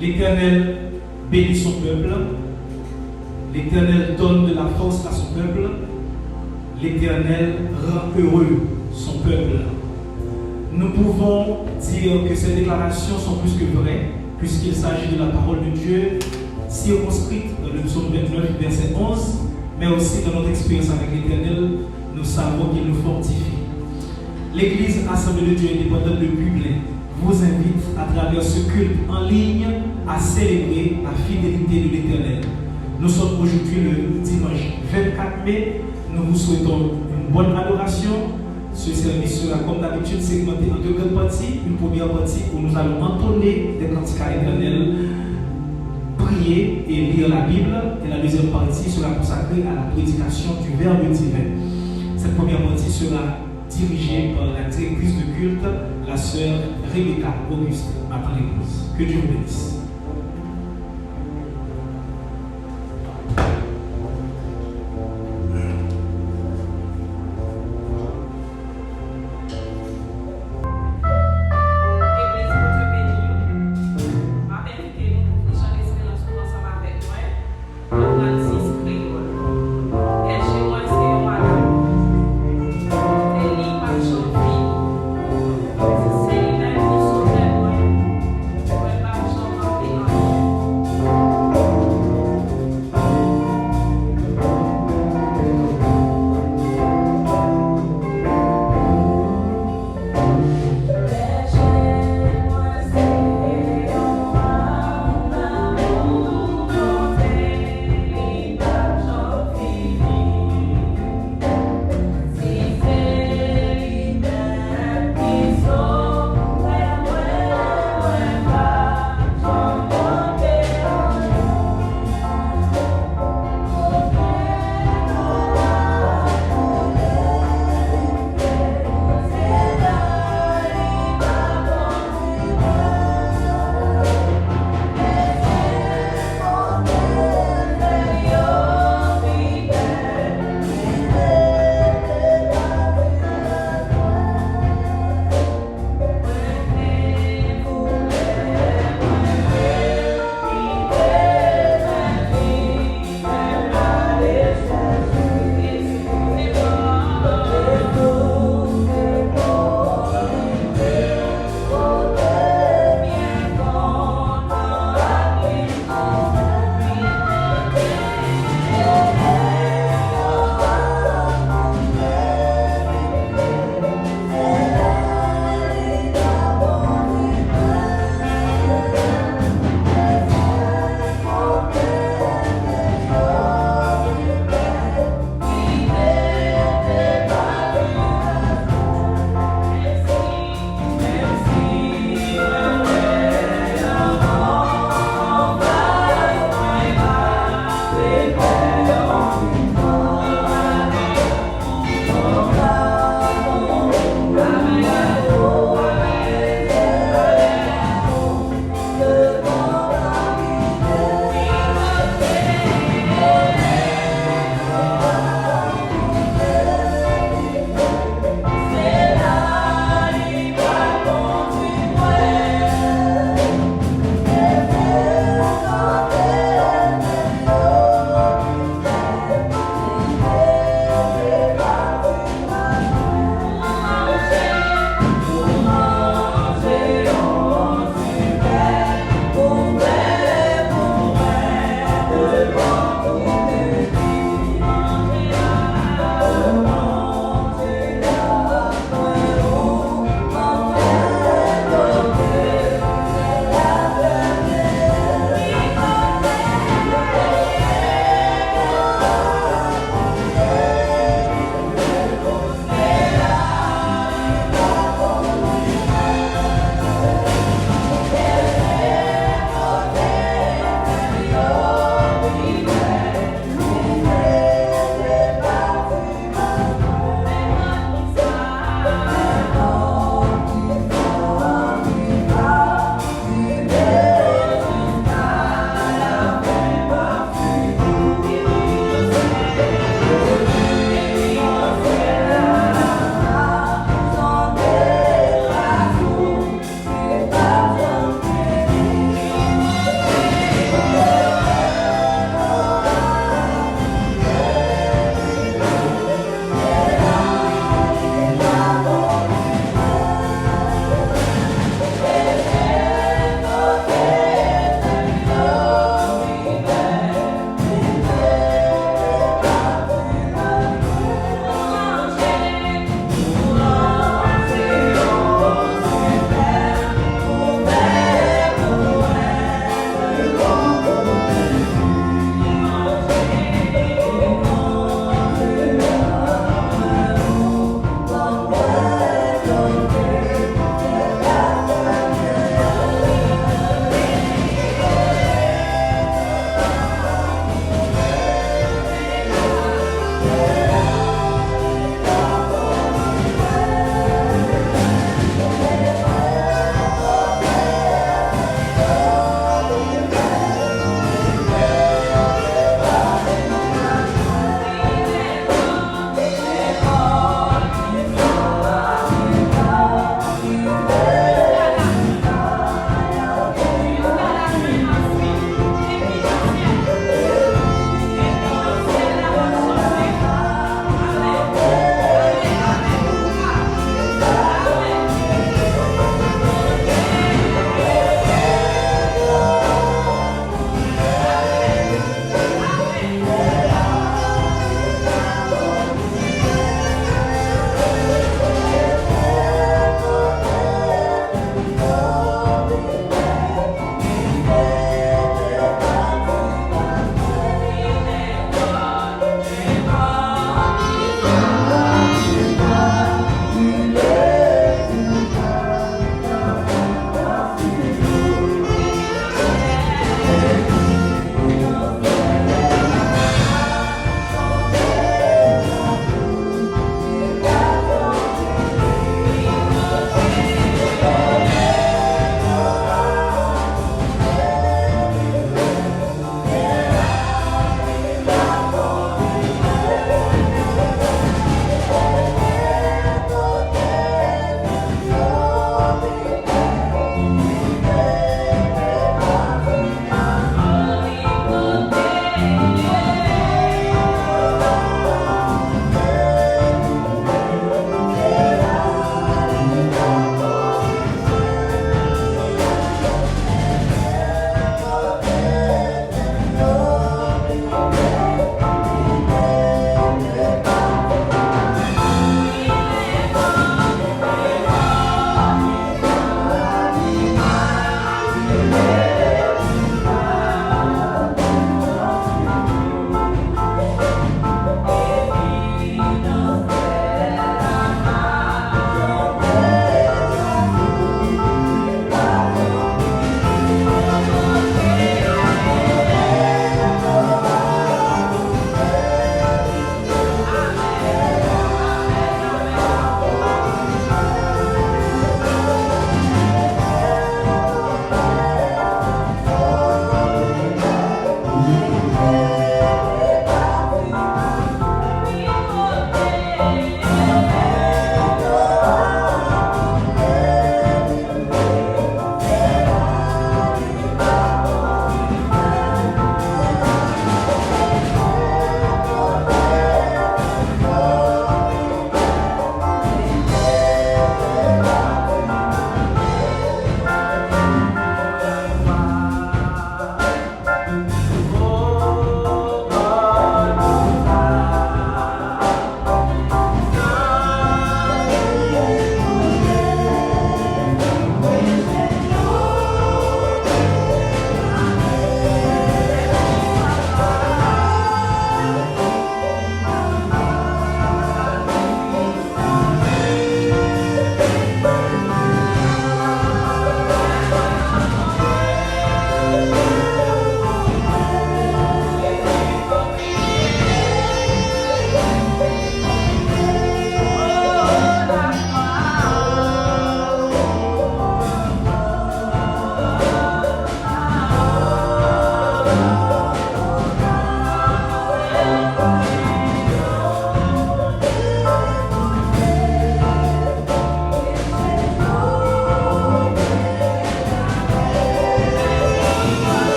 L'Éternel bénit son peuple. L'Éternel donne de la force à son peuple. L'Éternel rend heureux son peuple. Nous pouvons dire que ces déclarations sont plus que vraies, puisqu'il s'agit de la parole de Dieu, circonscrite dans le psaume 29, verset 11, mais aussi dans notre expérience avec l'Éternel, nous savons qu'il nous fortifie. L'Église Assemblée de Dieu indépendante de Dublin vous invite à travers ce culte en ligne à célébrer la fidélité de l'Éternel. Nous sommes aujourd'hui le dimanche 24 mai. Nous vous souhaitons une bonne adoration. Ce service sera comme d'habitude segmenté en deux grandes parties. Une première partie où nous allons entonner des cantiques à l'Éternel, prier et lire la Bible. Et la deuxième partie sera consacrée à la prédication du Verbe divin. Cette première partie sera dirigée par la directrice de culte, la sœur Rebecca Auguste, après l'église. Que Dieu vous bénisse. Thank you.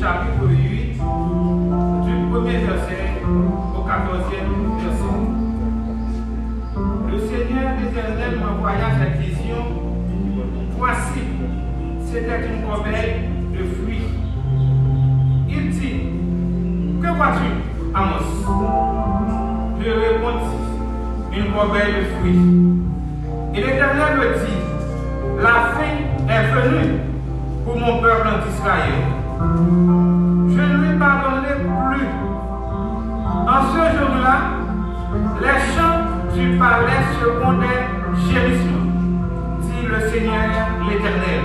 chapitre 8, du premier verset au 14e verset. Le Seigneur l'Éternel m'envoya cette vision. Voici, c'était une corbeille de fruits. Il dit, que vois-tu, Amos? Je répondis, une corbeille de fruits. Et l'Éternel me dit, la fin est venue pour mon peuple d'Israël. Je ne lui pardonnerai plus. En ce jour-là, les chants du palais seront des gémissements, dit le Seigneur l'Éternel.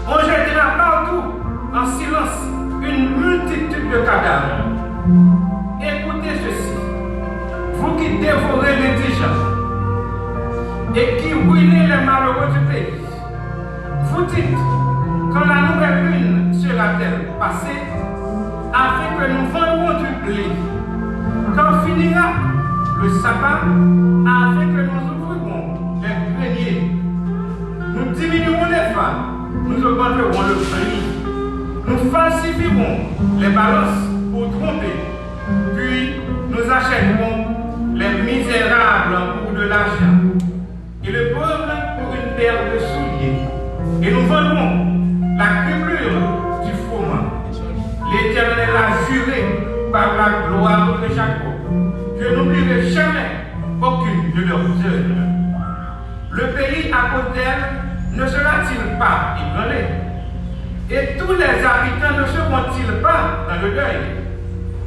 On jettera partout en silence une multitude de cadavres. Écoutez ceci, vous qui dévorez l'indigent et qui ruinez les malheureux du pays. Vous dites, quand la nouvelle lune sera-t-elle passée, afin que nous vendrons du blé, quand finira le sabbat, afin que nous ouvrirons les greniers, nous diminuerons les femmes, nous augmenterons le prix, nous falsifierons les balances pour tromper, puis nous achèterons les misérables pour de l'argent et le pauvre pour une paire de souliers, et nous vendrons la criblure du froment. L'Éternel a juré par la gloire de Jacob. Je n'oublierai jamais aucune de leurs œuvres. Le pays à cause d'elle ne sera-t-il pas ébranlé? Et tous les habitants ne seront-ils pas dans le deuil?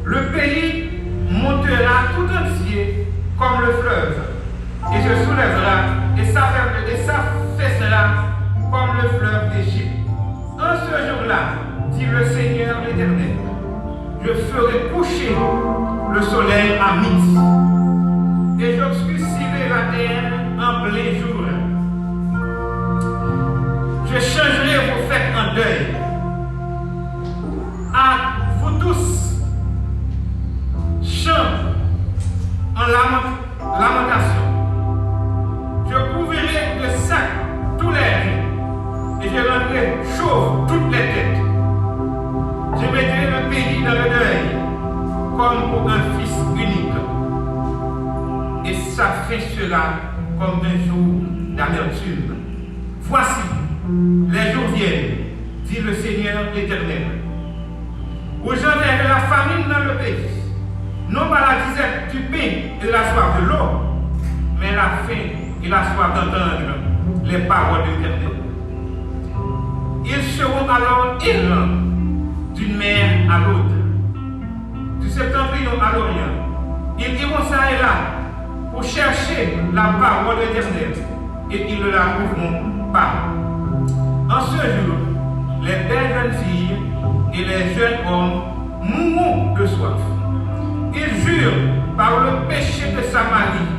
Le pays montera tout entier comme le fleuve, et se soulèvera et s'affaissera comme le fleuve d'Égypte. En ce jour-là, dit le Seigneur l'Éternel, je ferai coucher le soleil à midi, et j'obscurcirai la terre en plein jour. Je changerai vos fêtes en deuil. À vous tous, chant en lamentation. Je couvrirai de sac tous les riz, et je rendrai chauve toutes les têtes. Je mettrai le pays dans le deuil, comme pour un fils unique. Et sa fin sera comme un jour d'amertume. Voici, les jours viennent, dit le Seigneur l'Éternel, où j'enverrai la famine dans le pays, non pas la disette du pain et la soif de l'eau, mais la faim et la soif d'entendre les paroles de l'Éternel. Ils seront alors errants d'une mer à l'autre, du septentrion à l'orient. Ils iront ça et là pour chercher la parole de l'Éternel, et ils ne la trouveront pas. En ce jour, les belles jeunes filles et les jeunes hommes mourront de soif. Ils jurent par le péché de Samarie,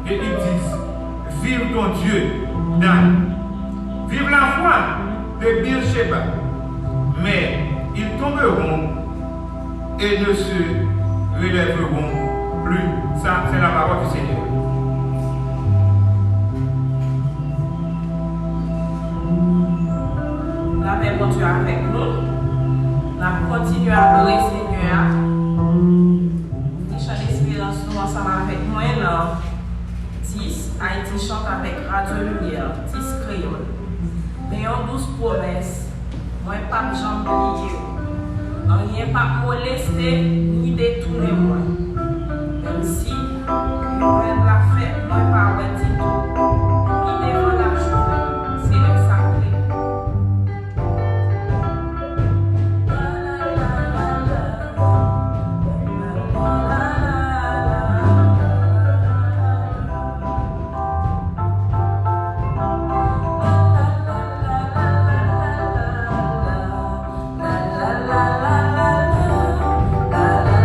et ils disent, vive ton Dieu, Dan. Vive la foi de Beersheba. Mais ils tomberont et ne se relèveront plus. Ça, c'est la parole du Seigneur. La paix continue avec nous. La continue à adorer le Seigneur. Chant d'espérance, nous ensemble avec moi. 10, Haïti chante avec Radio Lumière, 10 créole. Mais en 12 promesses, moi pas Jean oublié. Rien pas molesté ni détourné moi. Même si je la fête, moi pas ouais tout. Il devant la journée, c'est le sacré. La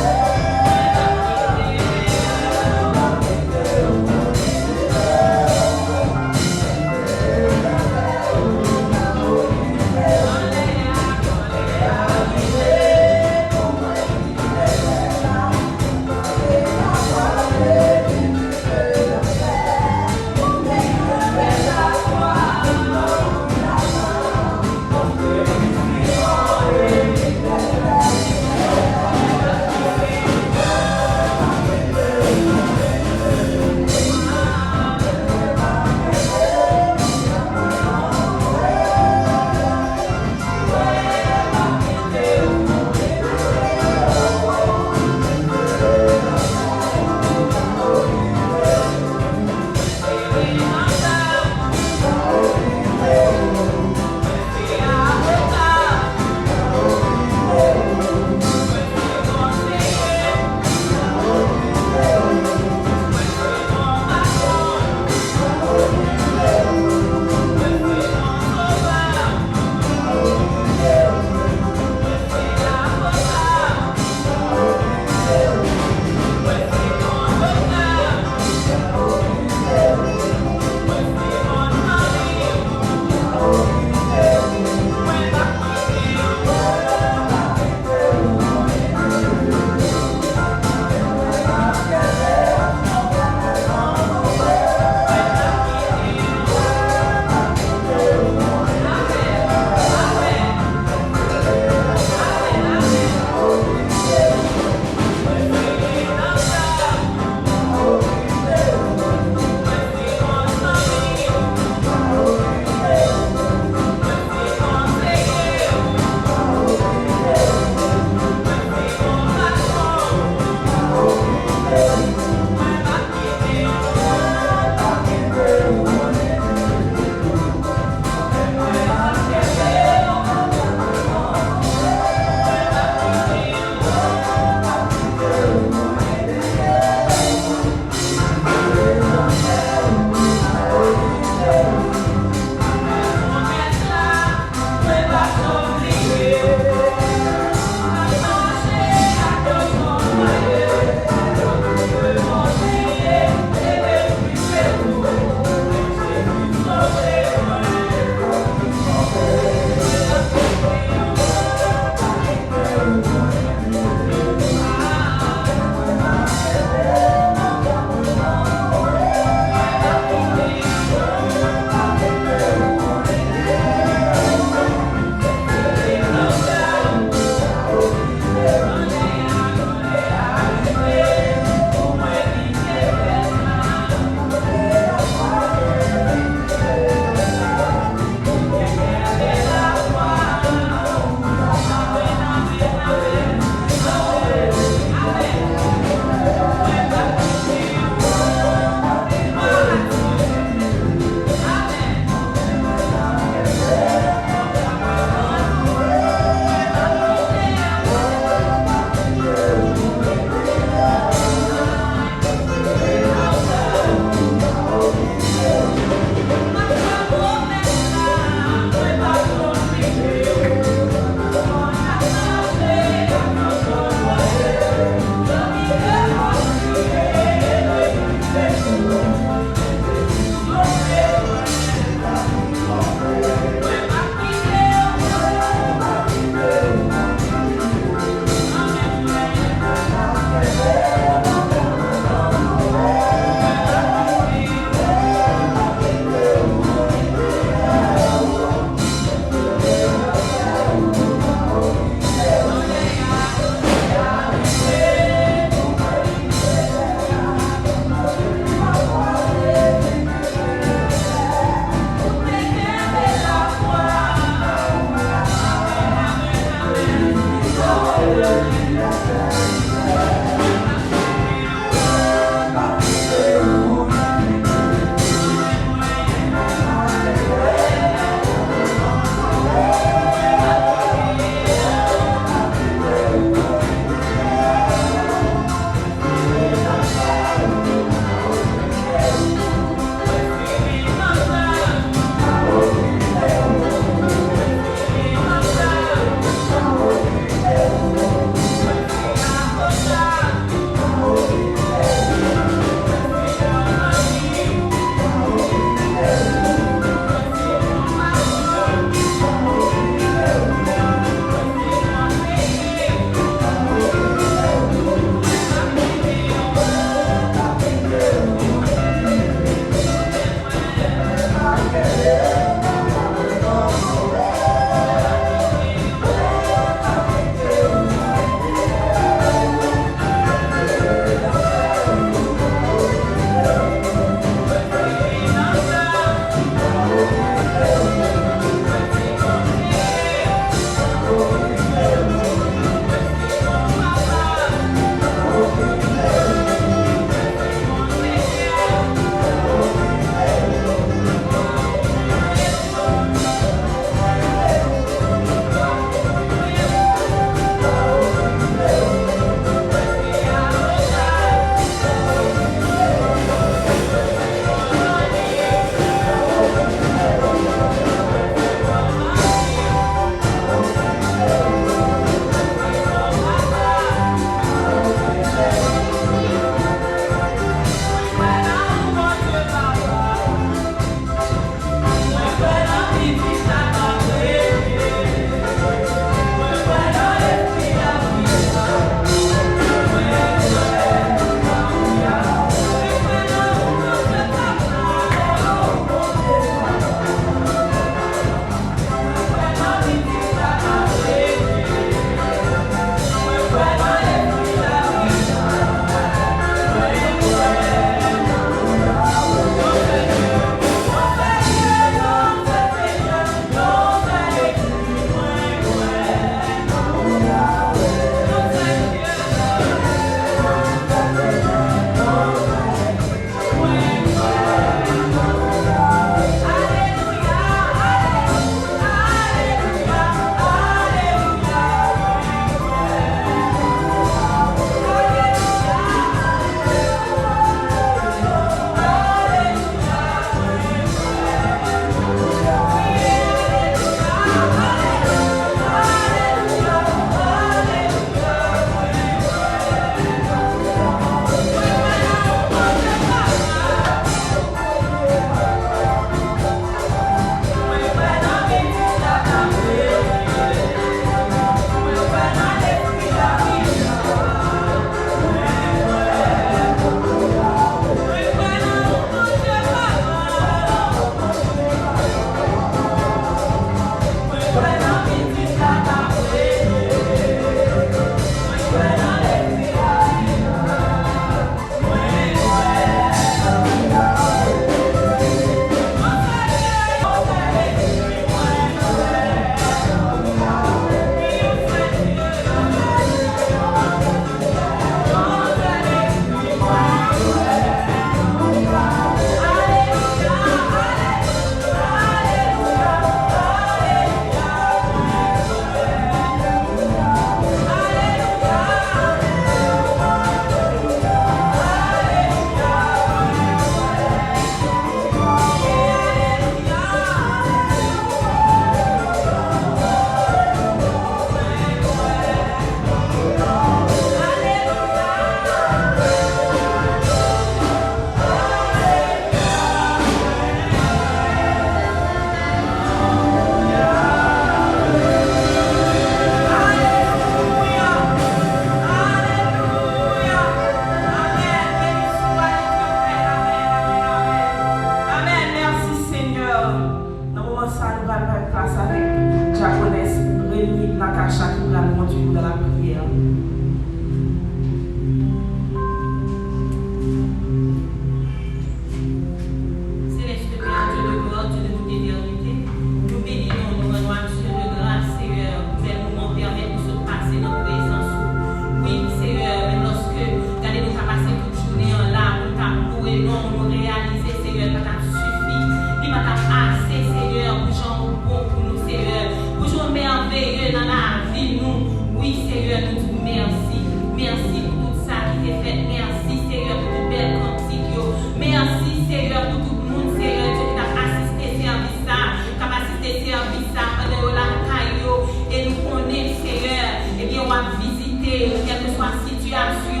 que dans la vie, nous, oui, Seigneur, nous disons merci. Merci pour tout ça qui est fait. Merci, Seigneur, pour toute belle cantique. Merci, Seigneur, pour tout le monde, Seigneur, Dieu qui a assisté service ça, qui a assisté service ça, pendant la caillou. Et nous connaissons, Seigneur, et bien, on va visiter, quelle que soit la situation,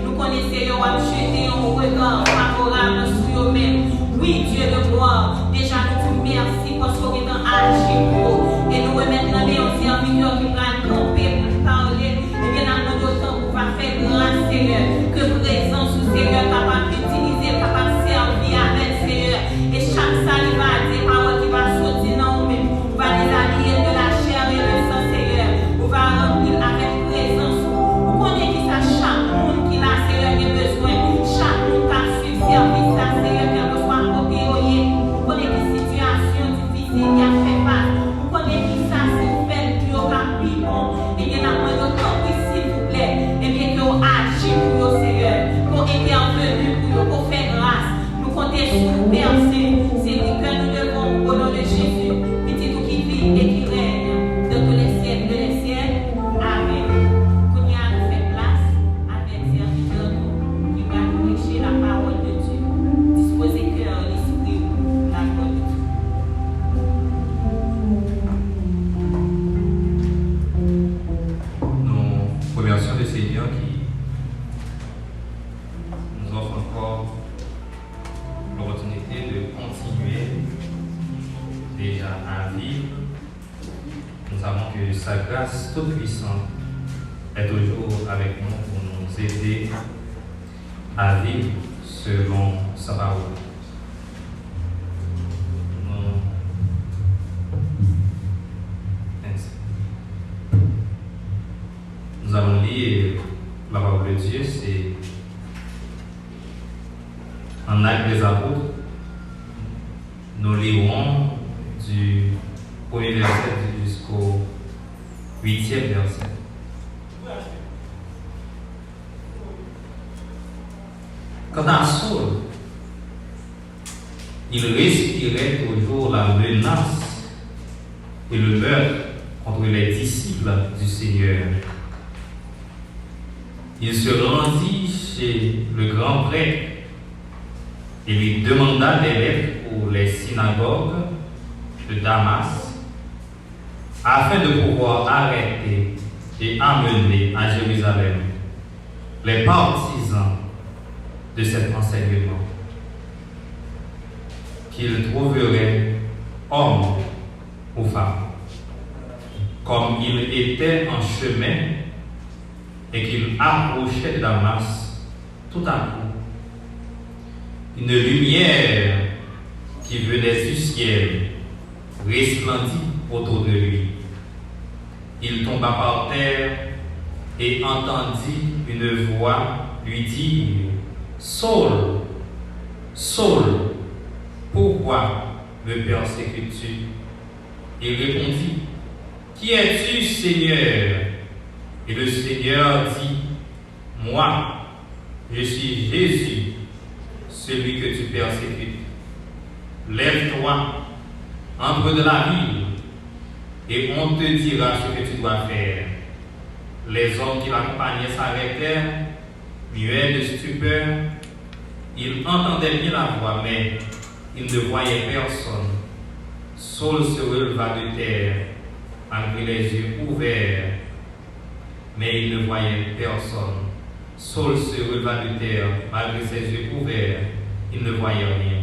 nous connaissons, Seigneur, on va jeter un regard favorable sur eux-mêmes. Oui, Dieu de gloire, déjà nous disons merci parce qu'on est dans Algérie. Et nous remettons dans les serviteurs qui prennent camper pour parler. Et bien, nous d'autant pour faire grâce, Seigneur, que présence au Seigneur, capable d'utiliser, capable de servir avec Seigneur. Et chaque saliva, des paroles qui va sortir dans nous-mêmes, on va les allier de la chair et de sang, Seigneur. On va remplir avec présence. Vous connaissez qui ça, chaque monde qui a, Seigneur, qui a besoin. Chaque monde qui a suivi service, ça, Seigneur, quel que soit le côté, vous connaissez qui situation difficile qui a fait pas. Vous connaissez qui ça, si vous faites plus au capillon. Et bien, la moindre temps, s'il vous plaît, et bien, que vous agissez pour vous, Seigneur, pour intervenir pour vous, pour faire grâce. Nous comptons sur vous, merci. C'est lui que nous devons, au nom de Jésus, petit tout qui vit et qui règne de tous les siècles de les siècles. Amen. Qu'on y a nous fait place avec serviteur nous qui va prêcher la parole de Dieu. Disposez cœur, l'esprit, la parole de Dieu. Nous remercions le Seigneur qui nous offre encore l'opportunité de continuer déjà à vivre. Nous savons que sa grâce toute puissante est toujours avec nous pour nous aider à vivre selon sa parole. Nous allons lire la parole de Dieu, c'est en Actes des Apôtres. Nous lirons du premier verset jusqu'au 8e verset. Quant à Saul, il respirait toujours la menace et le meurtre contre les disciples du Seigneur. Il se rendit chez le grand prêtre et lui demanda des lettres pour les synagogues de Damas, afin de pouvoir arrêter et amener à Jérusalem les partisans de cet enseignement, qu'il trouverait hommes ou femmes. Comme il était en chemin et qu'il approchait de Damas, tout à coup, une lumière qui venait du ciel resplendit autour de lui. Il tomba par terre et entendit une voix lui dire: Saul, Saul, pourquoi me persécutes-tu? Il répondit: Qui es-tu, Seigneur? Et le Seigneur dit: Moi, je suis Jésus, celui que tu persécutes. Lève-toi, entre de la ville, et on te dira ce que tu dois faire. Les hommes qui l'accompagnaient s'arrêtèrent, muets de stupeur. Ils entendaient bien la voix, mais ils ne voyaient personne. Saul se releva de terre, malgré les yeux ouverts, mais il ne voyait personne. Saul se releva de terre, malgré ses yeux ouverts, il ne voyait rien.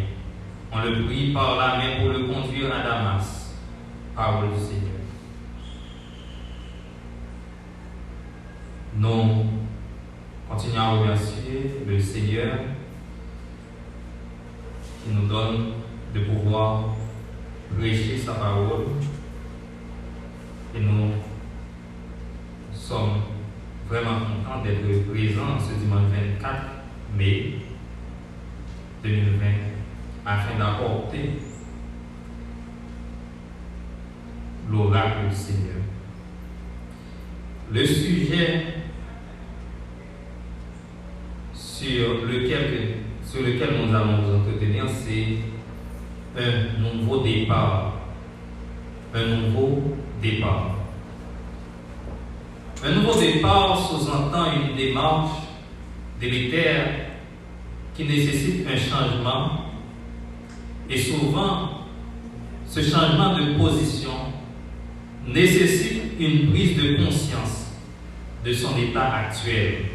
On le prit par la main pour le conduire à Damas. Parole du Seigneur. Nous continuons à remercier le Seigneur qui nous donne de pouvoir prêcher sa parole. Et nous sommes vraiment contents d'être présents ce dimanche 24 mai 2020 afin d'apporter l'oracle du Seigneur. Le sujet sur lequel nous allons nous entretenir, c'est un nouveau départ. Un nouveau départ. Un nouveau départ sous-entend une démarche délétère qui nécessite un changement, et souvent, ce changement de position nécessite une prise de conscience de son état actuel.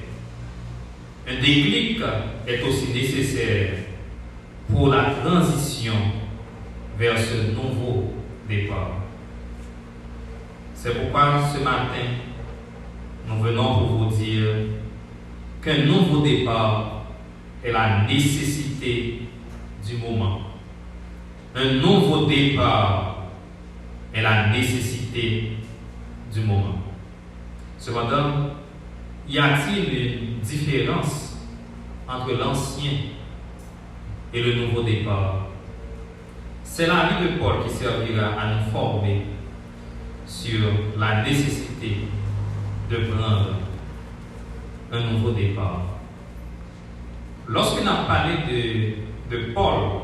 Un déclic est aussi nécessaire pour la transition vers ce nouveau départ. C'est pourquoi ce matin, nous venons pour vous dire qu'un nouveau départ est la nécessité du moment. Un nouveau départ est la nécessité du moment. Cependant, y a-t-il une différence entre l'ancien et le nouveau départ? C'est la vie de Paul qui servira à nous former sur la nécessité de prendre un nouveau départ. Lorsqu'on a parlé de Paul,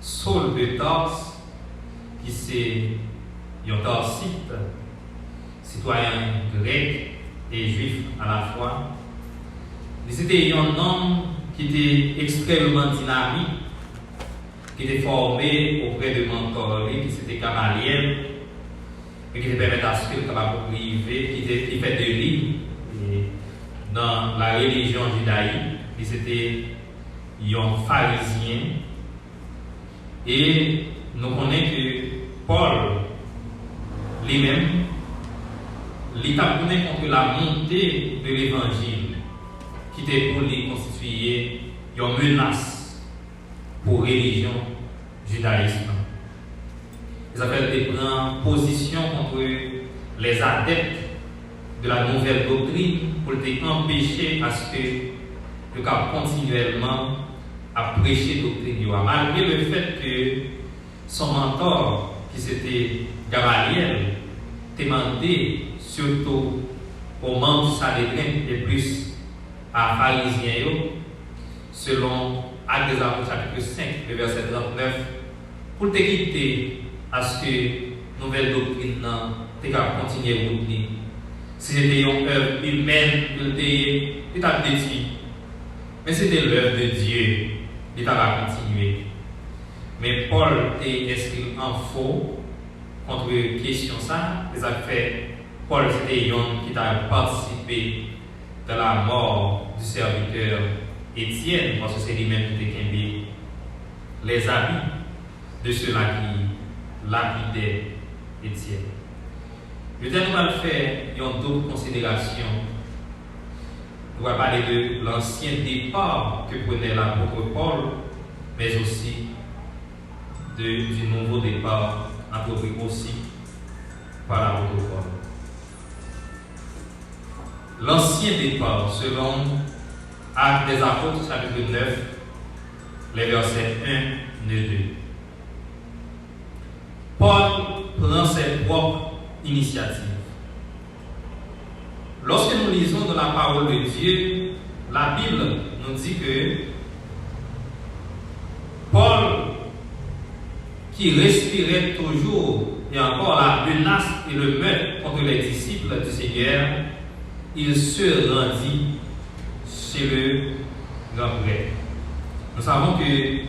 Saul de Tarse, qui c'est un Tarsite, citoyen grec et juif à la fois, c'était un homme qui était extrêmement dynamique, qui était formé auprès de mentors, qui c'était Gamaliel, et qui permettait à ce qu'il soit capable de priver, qui fait de lui dans la religion judaïque, qui c'était un pharisien. Et nous connaissons que Paul lui-même, il a tourné contre la montée de l'évangile, qui était pour lui constituer une menace pour la religion judaïsme. Ils avaient prendre position contre les adeptes de la nouvelle doctrine pour les empêcher à ce que le cas continuellement à prêcher doctrine. Malgré le fait que son mentor, qui c'était Gamaliel, demandé surtout aux membres du Sanhédrin et plus à pharisiens, selon Actes des Apôtres chapitre 5, le verset 39, pour te quitter à ce que nouvelle doctrine te continuer à rouler. Si c'était une œuvre humaine, il t'a dit, mais c'était l'œuvre de Dieu, il t'a continuer. Mais Paul est inscrit en faux contre la question ça, les affaires. Paul c'était un qui a participé dans la mort du serviteur Étienne, parce que c'est lui-même qui a les habits de ceux-là qui lapidaient Étienne. Je vais nous faire une double considération. On va parler de l'ancien départ que prenait l'apôtre Paul, mais aussi du nouveau départ introduit aussi par l'apôtre Paul. L'ancien départ, selon Actes des Apôtres, chapitre 9, les versets 1 et 2. Paul prend ses propres initiatives. Lorsque nous lisons dans la parole de Dieu, la Bible nous dit que Paul, qui respirait toujours et encore la menace et le meurtre contre les disciples du Seigneur, il se rendit chez le grand prêtre. Nous savons que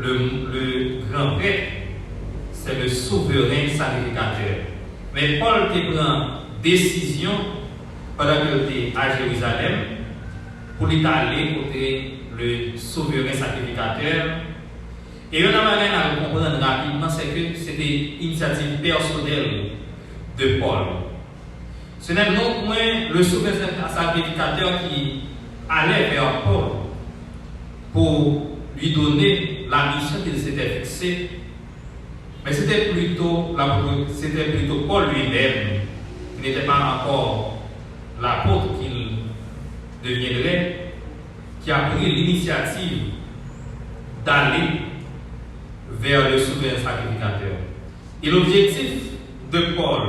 le grand prêtre, c'est le souverain sacrificateur. Mais Paul prend décision pendant qu'il était à Jérusalem pour aller côté le souverain sacrificateur. Et une manière à le comprendre rapidement, c'est que c'était une initiative personnelle de Paul. Ce n'est non moins le souverain sacrificateur qui allait vers Paul pour lui donner la mission qu'il s'était fixée, mais c'était plutôt Paul lui-même, qui n'était pas encore l'apôtre qu'il deviendrait, qui a pris l'initiative d'aller vers le souverain sacrificateur. Et l'objectif de Paul,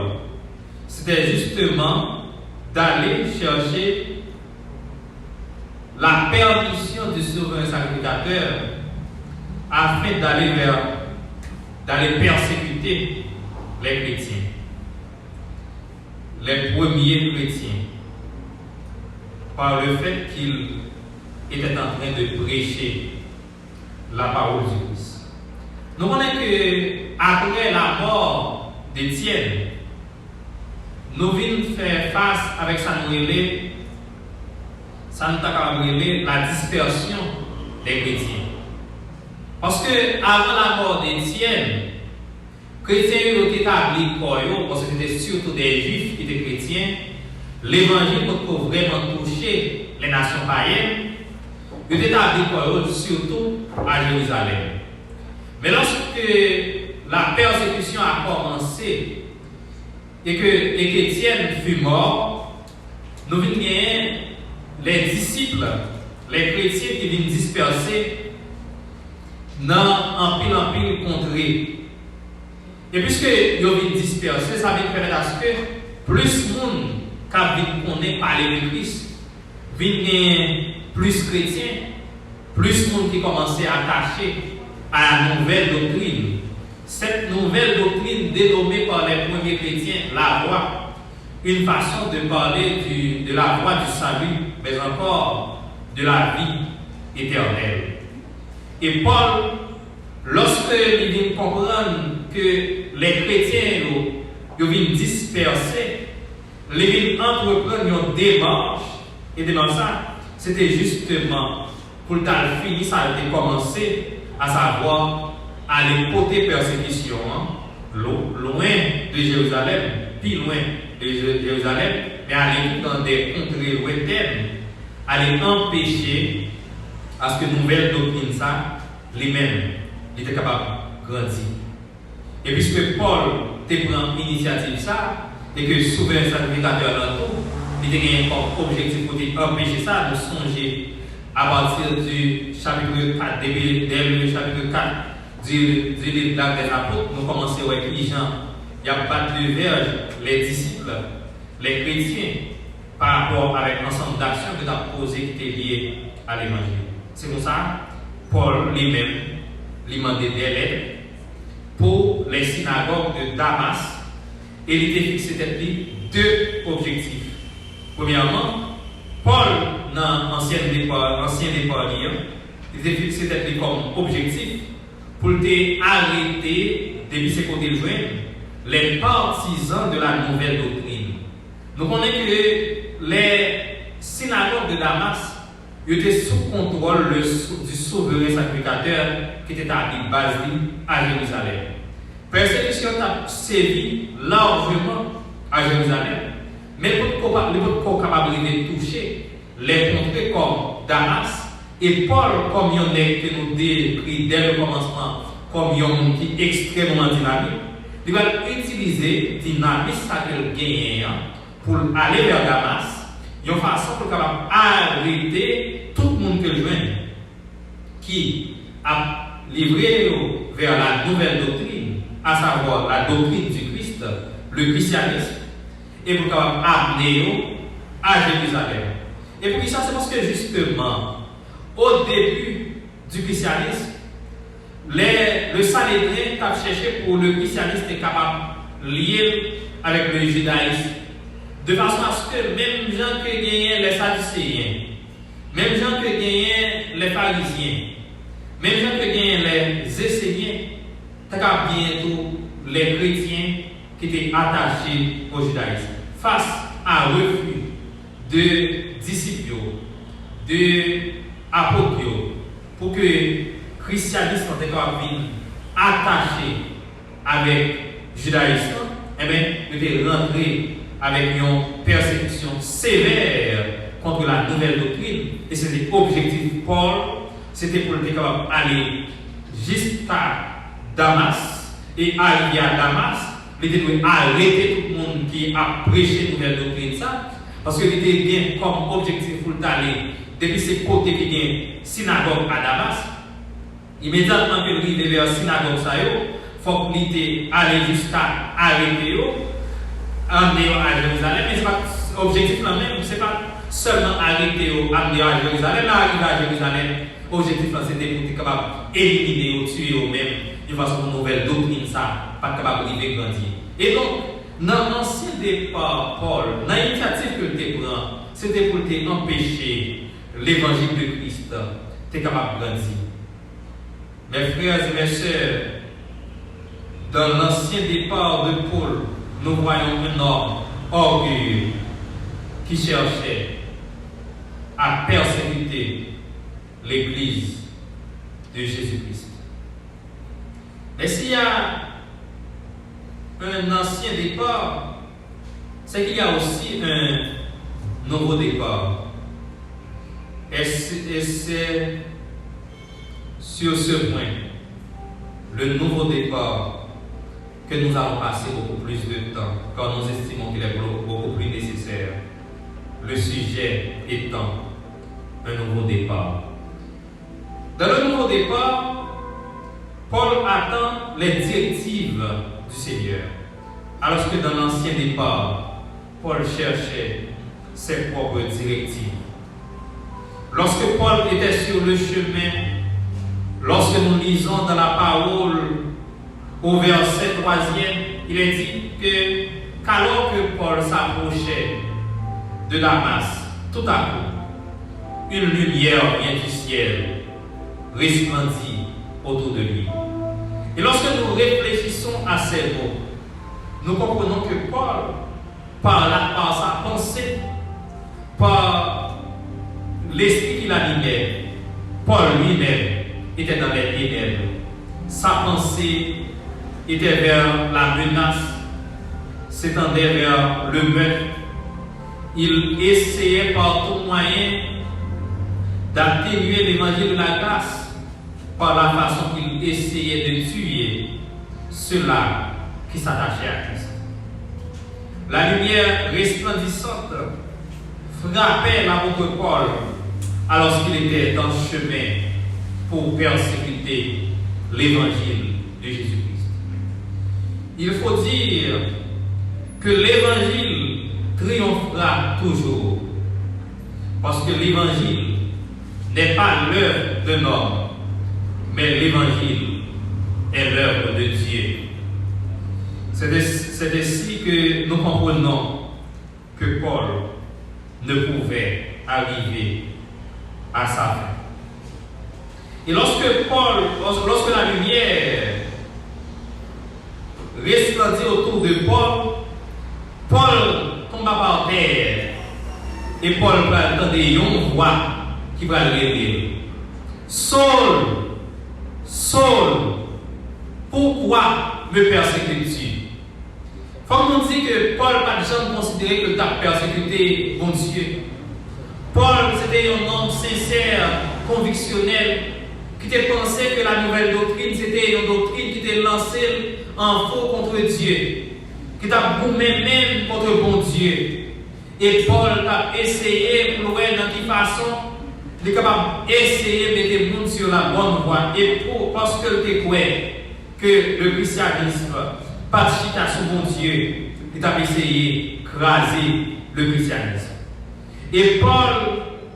c'était justement d'aller chercher la permission du souverain sacrificateur afin d'aller persécuter les chrétiens. les premiers chrétiens par le fait qu'ils étaient en train de prêcher la parole du Christ. Nous connaissons que après la mort d'Étienne, nous venons faire face avec ça nous relève la dispersion des chrétiens. Parce que avant la mort d'Étienne, les chrétiens ont établi parce que c'était surtout des juifs qui étaient chrétiens, l'évangile pour vraiment toucher les nations païennes, ils ont établi surtout à Jérusalem. Mais lorsque la persécution a commencé et que Étienne fut mort, nous venons les disciples, les chrétiens qui viennent disperser dans en pile contrée. Et puisque ils viennent disperser, ça veut permettre à ce que plus de monde qui connaît parler de Christ, viennent plus chrétiens, plus de monde qui commence à attacher à la nouvelle doctrine. Cette nouvelle doctrine dénommée par les premiers chrétiens, la voie, une façon de parler de la voie du salut, mais encore de la vie éternelle. Et Paul, lorsqu'il vient comprendre que les chrétiens viennent disperser, ils viennent entreprendre une démarche, et de ça, c'était justement pour finir, ça a été commencé, à savoir aller côté persécution, loin de Jérusalem, plus loin de Jérusalem, mais aller dans des contrées lointaines, aller empêcher à ce que nouvelle doctrine ça, lui-même, il était capable de grandir. Et puisque Paul te prend l'initiative ça, et que souverain sacrificateur dans tout, il était comme objectif pour empêcher ça, de songer à partir du chapitre 4, dès le chapitre 4 du livre des apôtres, nous commençons avec les gens. Il n'y a pas de verge, les disciples, les chrétiens, par rapport avec l'ensemble d'actions que tu as posées qui étaient liées à l'évangile. C'est pour ça, Paul lui-même, lui demandait des lettres pour les synagogues de Damas, et il était fixé deux objectifs. Premièrement, Paul, dans l'ancien départ, il était fixé comme objectif pour arrêter, depuis ce côté de joindre, les partisans de la nouvelle doctrine. Nous connaissons que les synagogues de Damas étaient sous contrôle du souverain sacrificateur qui était à Basile à Jérusalem. Persécution a sévi largement à Jérusalem, mais pour être capable de toucher les contrées comme Damas et Paul, comme il y en a que nous décrit dès le commencement, comme il y en a qui est extrêmement dynamique, il va utiliser le dynamisme qu'il gagne pour aller vers Damas, de façon pour capable arrêter tout le monde que le joint qui a livré vers la nouvelle doctrine, à savoir la doctrine du Christ, le christianisme, et pour capable amener à Jérusalem. Et puis ça, c'est parce que justement, au début du christianisme, le Sanhédrin a cherché pour le christianisme est capable de lier avec le judaïsme, de façon à ce que même gens que gagnaient les sadducéens, même gens que gagnaient les pharisiens, même gens que gagnaient les esséniens, t'as bientôt les chrétiens qui étaient attachés au judaïsme. Face à un refus de disciples, d'apôtres, pour que le christianisme soit attaché avec le judaïsme, eh bien, il était rentré avec une persécution sévère contre la nouvelle doctrine. Et c'était l'objectif Paul, c'était pour le capable aller jusqu'à Damas, et arrivé à Damas, il était arrêter tout le monde qui a prêché la nouvelle doctrine, ça, parce qu'il était bien comme objectif pour aller depuis ces côtés qui viennent synagogue à Damas. Immédiatement qu'il arrive vers la synagogue, il faut qu'il aille jusqu'à arrêter, amener à Jérusalem. Mais ce n'est pas l'objectif même, ce n'est pas seulement arrêter, amener à Jérusalem, arriver à Jérusalem. L'objectif c'était pour être capable d'éliminer ou tuer eux-mêmes de façon nouvelle doctrine, ça, pas capable de grandir. Et donc, dans l'ancien décidé par Paul, dans l'initiative que tu prends, c'était pour t'empêcher l'évangile de Christ, tu es capable de grandir. Mes frères et mes sœurs, dans l'ancien départ de Paul, nous voyons un homme orgueilleux qui cherchait à persécuter l'Église de Jésus-Christ. Mais s'il y a un ancien départ, c'est qu'il y a aussi un nouveau départ. Et c'est sur ce point, le nouveau départ, que nous allons passer beaucoup plus de temps, car nous estimons qu'il est beaucoup plus nécessaire. Le sujet étant un nouveau départ. Dans le nouveau départ, Paul attend les directives du Seigneur, alors que dans l'ancien départ, Paul cherchait ses propres directives. Lorsque Paul était sur le chemin, lorsque nous lisons dans la parole au verset 3e, il est dit qu'alors que Paul s'approchait de Damas, tout à coup, une lumière vient du ciel, resplendit autour de lui. Et lorsque nous réfléchissons à ces mots, nous comprenons que Paul, par sa pensée, par l'esprit qui l'animait, Paul lui-même était dans les ténèbres. Sa pensée était vers la menace, s'étendait vers le meurtre. Il essayait par tout moyen d'atténuer l'évangile de la grâce par la façon qu'il essayait de tuer ceux-là qui s'attachaient à Christ. La lumière resplendissante frappait l'apôtre Paul alors qu'il était dans le chemin pour persécuter l'évangile de Jésus-Christ. Il faut dire que l'évangile triomphera toujours, parce que l'évangile n'est pas l'œuvre d'un homme, mais l'évangile est l'œuvre de Dieu. C'est ainsi que nous comprenons que Paul ne pouvait arriver à sa fin. Et lorsque la lumière resplendit autour de Paul tomba par terre et Paul entendait une voix qui va le révéler. Saul, Saul, pourquoi me persécutes-tu? Il faut nous dire que Paul n'a pas jamais considéré que tu as persécuté mon Dieu. Paul, c'était un homme sincère, convictionnel, qui te pensait que la nouvelle doctrine, c'était une doctrine qui était lancée en faux contre Dieu, qui t'a boumé même contre bon Dieu. Et Paul a essayé pour voir dans quelle façon il est capable d'essayer de mettre le monde sur la bonne voie. Et parce que tu crois que le christianisme participe à son bon Dieu, il a essayé d'écraser le christianisme. Et Paul,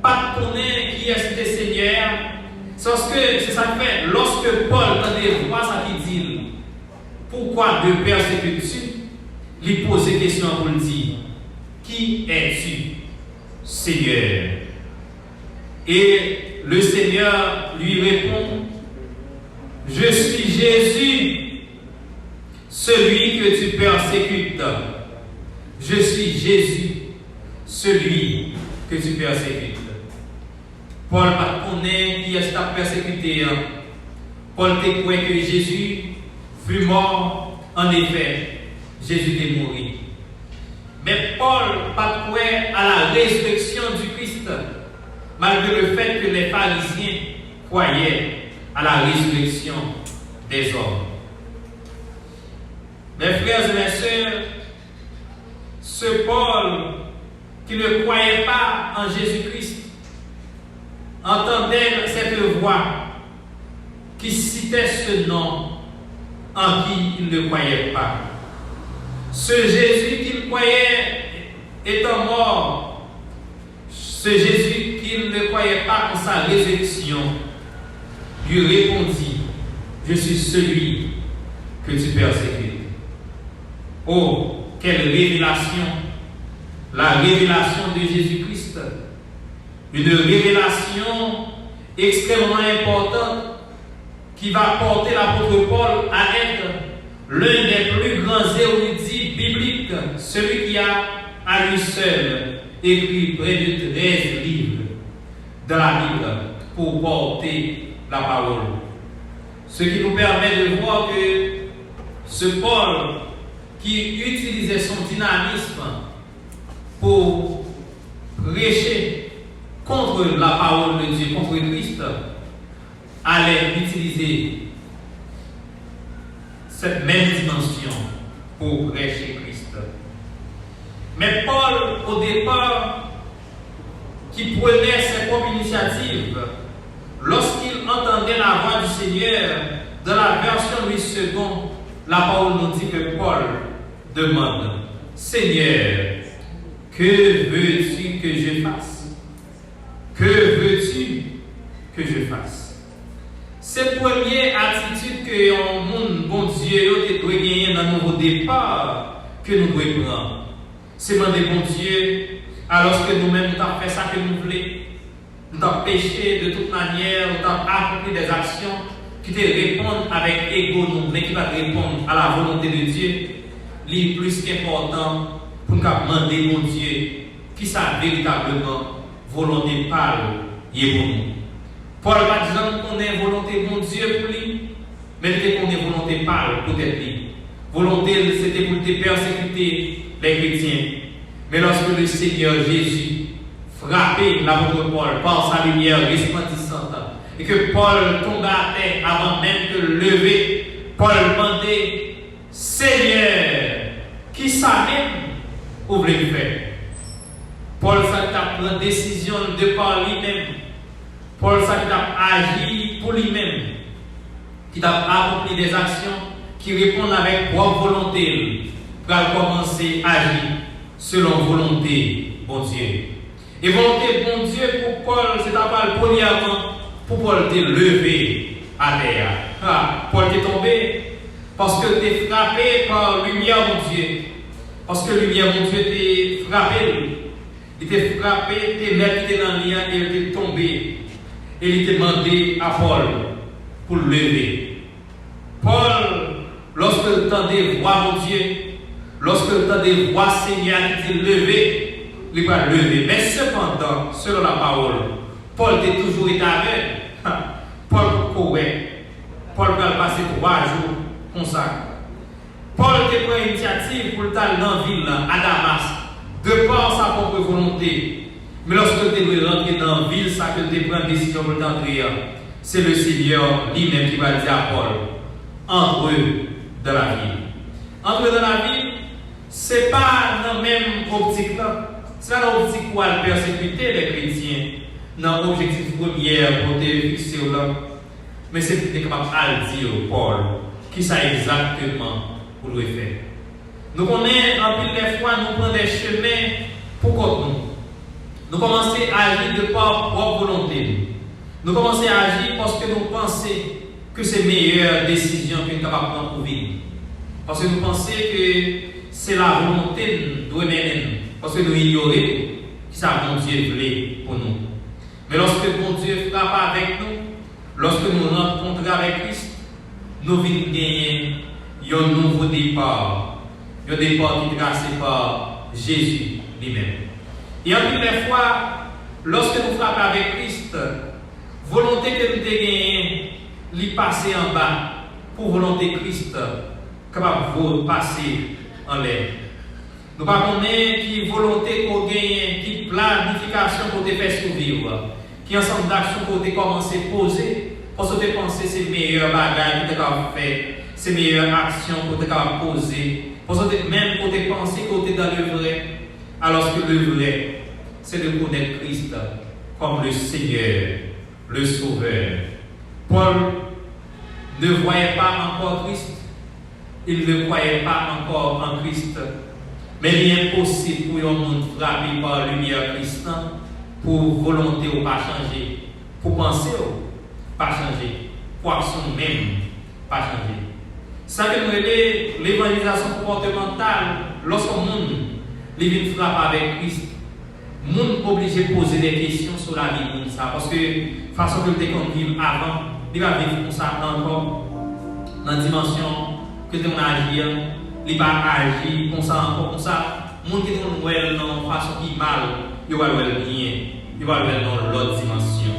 pas connaît qui est ce Seigneur, c'est ça fait, lorsque Paul entendait voir ça qui dit, pourquoi me persécutes-tu? Il pose des questions pour lui dire, qui es-tu, Seigneur? Et le Seigneur lui répond, je suis Jésus, celui que tu persécutes. Je suis Jésus, celui que tu persécutes. Paul connaît qui est persécuté. Paul te croit que Jésus fut mort. En effet, Jésus est mort. Mais Paul pas croit à la résurrection du Christ, malgré le fait que les pharisiens croyaient à la résurrection des hommes. Mes frères et mes sœurs, ce Paul qui ne croyait pas en Jésus-Christ entendait cette voix qui citait ce nom en qui il ne croyait pas. Ce Jésus qu'il croyait étant mort, ce Jésus qu'il ne croyait pas en sa résurrection, lui répondit, je suis celui que tu persécutes. Oh, quelle révélation? La révélation de Jésus-Christ. Une révélation extrêmement importante qui va porter l'apôtre Paul à être l'un des plus grands érudits bibliques, celui qui a à lui seul écrit près de 13 livres de la Bible pour porter la parole. Ce qui nous permet de voir que ce Paul qui utilisait son dynamisme pour prêcher contre la parole de Dieu, contre Christ, allait utiliser cette même dimension pour prêcher Christ. Mais Paul, au départ, qui prenait ses propres initiatives, lorsqu'il entendait la voix du Seigneur, dans la version Louis II, la parole nous dit que Paul demande, Seigneur, que veux-tu que je fasse? Que veux-tu que je fasse? C'est la première attitude que un monde, bon Dieu, doit gagner dans nos départ que nous devons prendre. C'est demander, bon Dieu, alors que nous-mêmes nous avons fait ça que nous voulons, nous avons péché de toute manière, nous avons accompli des actions qui te répondent avec ego, mais qui va répondre à la volonté de Dieu, c'est plus qu'important pour nous demander, bon Dieu, qui ça véritablement volonté parle pour nous. Paul va dire qu'on ait volonté bon Dieu pour lui, mais qu'on ait volonté parle pour être lui. Volonté, c'était pour te persécuter les chrétiens. Mais lorsque le Seigneur Jésus frappait l'apôtre Paul par sa lumière resplendissante, et que Paul tomba à terre avant même de le lever, Paul demandait, Seigneur, qui ça même vous voulez faire? Paul s'est pris décision de par lui-même. Paul s'est agi pour lui-même, qui a accompli des actions qui répondent avec propre volonté pour commencer à agir selon volonté, bon Dieu. Et volonté, bon Dieu, pour Paul, c'est d'abord premièrement pour Paul te lever à terre. Paul t'est tombé parce que tu es frappé par la lumière, mon Dieu. Parce que la lumière, mon Dieu, t'es frappé. Il t'est frappé, t'es mis dans le lien et il t'est tombé. Et il t'a demandé à Paul pour le lever. Paul, lorsque tu entendais voir mon Dieu, lorsque tu entendais voir Seigneur qui t'a levé, il va lever. Mais cependant, selon la parole, Paul t'a toujours été aveugle. Paul courait. Paul va passer 3 jours comme ça. Paul t'a pris l'initiative pour aller dans la ville, à Damas, de par sa propre volonté. Mais lorsque tu es rentré dans la ville, ça que tu prends une décision pour t'entrer, c'est le Seigneur lui-même qui va dire à Paul, entre dans la ville. Entre dans la ville, ce n'est pas dans la même optique là. C'est pas dans l'optique pour aller persécuter les chrétiens, dans l'objectif premier pour te fixer là. Mais c'est pour être capable de dire Paul, qui ça exactement pour le faire. Nous connaissons en pile des fois, nous prenons des chemins pour contre nous. Nous commençons à agir de par propre volonté. Nous commençons à agir parce que nous pensons que c'est la meilleure décision que nous sommes capables de prendre pour vivre. Parce que nous pensons que c'est la volonté de nous-mêmes. Parce que nous ignorons qui ça bon Dieu voulait pour nous. Mais lorsque bon Dieu frappe avec nous, lorsque nous rencontrons avec Christ, nous venons gagner un nouveau départ. Un départ qui est tracé par Jésus lui-même. Et en plus des fois, lorsque nous frappons avec Christ, volonté que nous avons gagnée, lui passer en bas pour volonté Christ, capable de passer en l'air. Nous ne savons pas qui volonté qu'on gagne, qui planification qu'on te fait survivre, qui ensemble d'actions qu'on te commencé à poser, parce que tu penses que c'est le meilleur bagage que tu as fait, c'est la meilleure action que tu as posée, parce que même qu'on te pensé qu'on est dans le vrai. Alors que le vrai, c'est de connaître Christ comme le Seigneur, le Sauveur. Paul ne voyait pas encore Christ, il ne croyait pas encore en Christ. Mais il est impossible pour un monde frappé par la lumière Christ pour volonté ou pas changer, pour penser ou pas changer, pour action même pas changer. Ça que nous avons l'évangélisation comportementale, lorsque le monde vient frapper avec Christ, le monde est obligé de poser des questions sur la vie comme ça. Parce que la façon que le monde vivre avant, il va vivre comme ça encore. Dans la dimension que tu as agi, il va agir comme ça encore, comme ça. Le monde qui est dans une façon qui est mal, il va le bien, il va le dans l'autre dimension.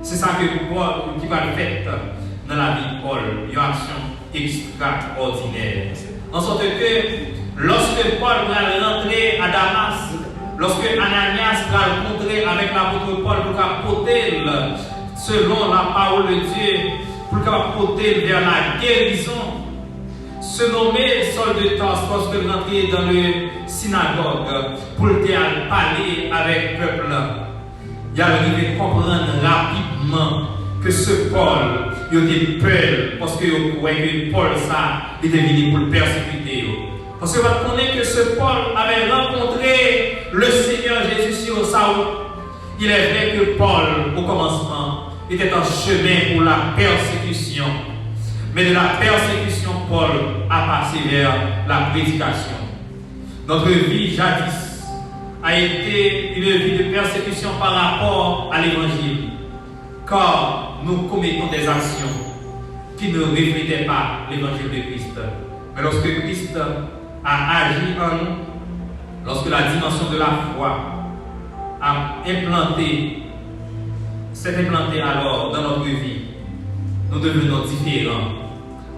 C'est ça que Paul qui va faire dans la vie de Paul, une action extraordinaire. En sorte que lorsque Paul va rentrer à Damas, lorsque Ananias va rencontrer avec l'apôtre Paul pour porter selon la parole de Dieu, pour porter vers la guérison, se nommer Saul de Tarse lorsque il rentrait dans le synagogue pour parler avec le peuple. Il arrive à comprendre rapidement que ce Paul, il était peur parce qu'il croyait que Paul, ça, il était venu pour le persécuter. Parce que vous connaissez que ce Paul avait rencontré le Seigneur Jésus sur Saoul. Il est vrai que Paul, au commencement, était en chemin pour la persécution. Mais de la persécution, Paul a passé vers la prédication. Notre vie jadis a été une vie de persécution par rapport à l'évangile. Car nous commettons des actions qui ne reflétaient pas l'évangile de Christ. Mais lorsque Christ a agi en nous, lorsque la dimension de la foi s'est implantée alors dans notre vie, nous devenons différents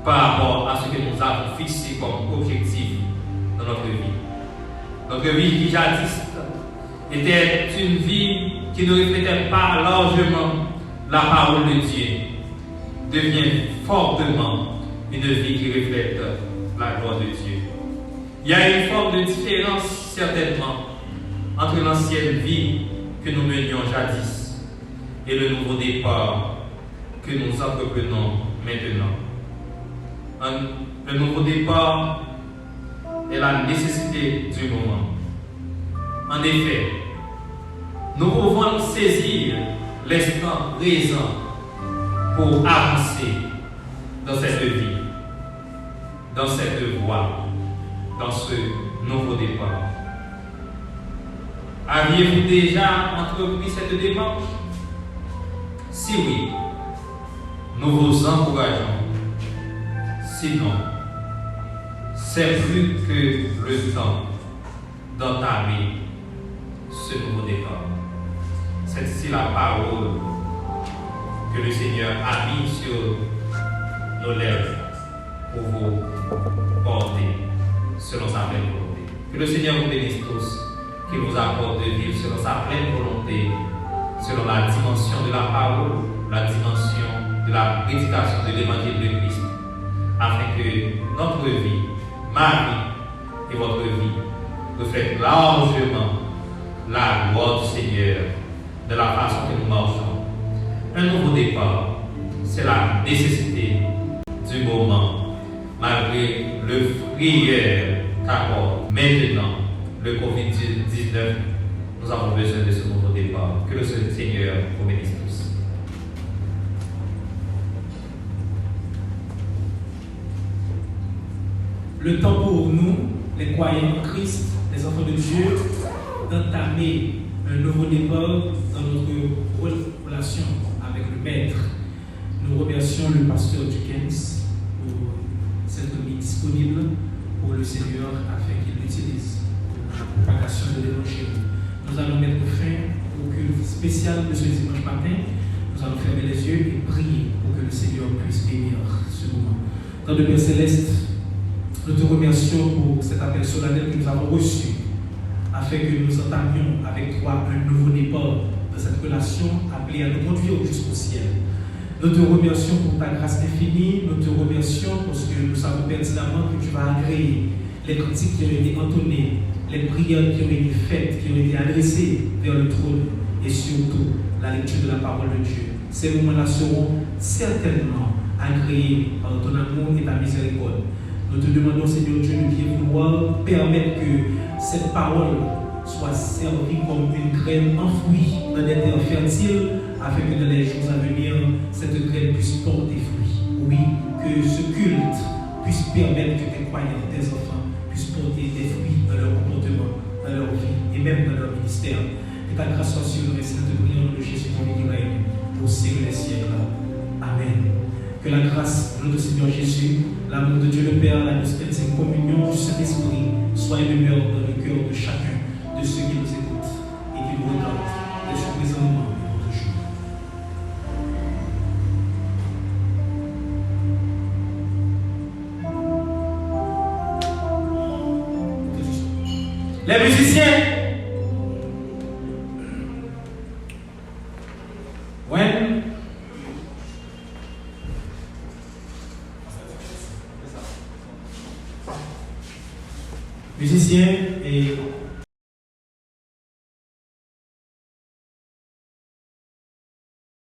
par rapport à ce que nous avons fixé comme objectif dans notre vie. Notre vie qui jadis était une vie qui ne reflétait pas largement la parole de Dieu, devient fortement une vie qui reflète la gloire de Dieu. Il y a une forme de différence certainement entre l'ancienne vie que nous menions jadis et le nouveau départ que nous entreprenons maintenant. Le nouveau départ est la nécessité du moment. En effet, nous pouvons saisir l'instant présent pour avancer dans cette vie, dans cette voie, dans ce nouveau départ. Aviez-vous déjà entrepris cette démarche? Si oui, nous vous encourageons. Sinon, c'est plus que le temps d'entamer ce nouveau départ. C'est ici la parole que le Seigneur a mis sur nos lèvres pour vous porter selon sa pleine volonté. Que le Seigneur vous bénisse tous, qu'il vous apporte de vivre selon sa pleine volonté, selon la dimension de la parole, la dimension de la prédication de l'évangile de Christ, afin que notre vie, ma vie et votre vie reflètent largement la gloire du Seigneur de la façon que nous marchons. Un nouveau départ, c'est la nécessité du moment, malgré le frayeur qu'apporte maintenant le COVID-19. Nous avons besoin de ce nouveau départ. Que le Seigneur vous bénisse tous. Le temps pour nous, les croyants en Christ, les enfants de Dieu, d'entamer un nouveau départ dans notre relation avec le Maître. Nous remercions le pasteur Dukens pour cette vie disponible pour le Seigneur afin qu'il l'utilise pour la propagation de l'Évangile. Nous allons mettre fin au culte spécial de ce dimanche matin. Nous allons fermer les yeux et prier pour que le Seigneur puisse bénir ce moment. Dans le Père Céleste, nous te remercions pour cet appel solennel que nous avons reçu afin que nous entamions avec toi un nouveau départ de cette relation appelée à nous conduire jusqu'au ciel. Nous te remercions pour ta grâce infinie, nous te remercions parce que nous savons pertinemment que tu vas agréer les critiques qui ont été entonnées, les prières qui ont été faites, qui ont été adressées vers le trône et surtout la lecture de la parole de Dieu. Ces moments-là seront certainement agréés par ton amour et ta miséricorde. Nous te demandons, Seigneur Dieu, de bien vouloir permettre que cette parole soit servie comme une graine enfouie dans des terres fertiles, afin que dans les jours à venir, cette graine puisse porter fruit. Oui, que ce culte puisse permettre que tes croyants, tes enfants, puissent porter des fruits dans leur comportement, dans leur vie et même dans leur ministère. Que ta grâce soit sur nous, et c'est notre prière au nom de Jésus qui règne au siècle des siècles. Amen. Que la grâce de notre Seigneur Jésus, l'amour de Dieu le Père, la sainte communion du Saint-Esprit soit et demeure dans le cœur de chacun de ceux qui nous écoutent et qui nous regardent de ce présent moment et toujours. Les musiciens, musiciens et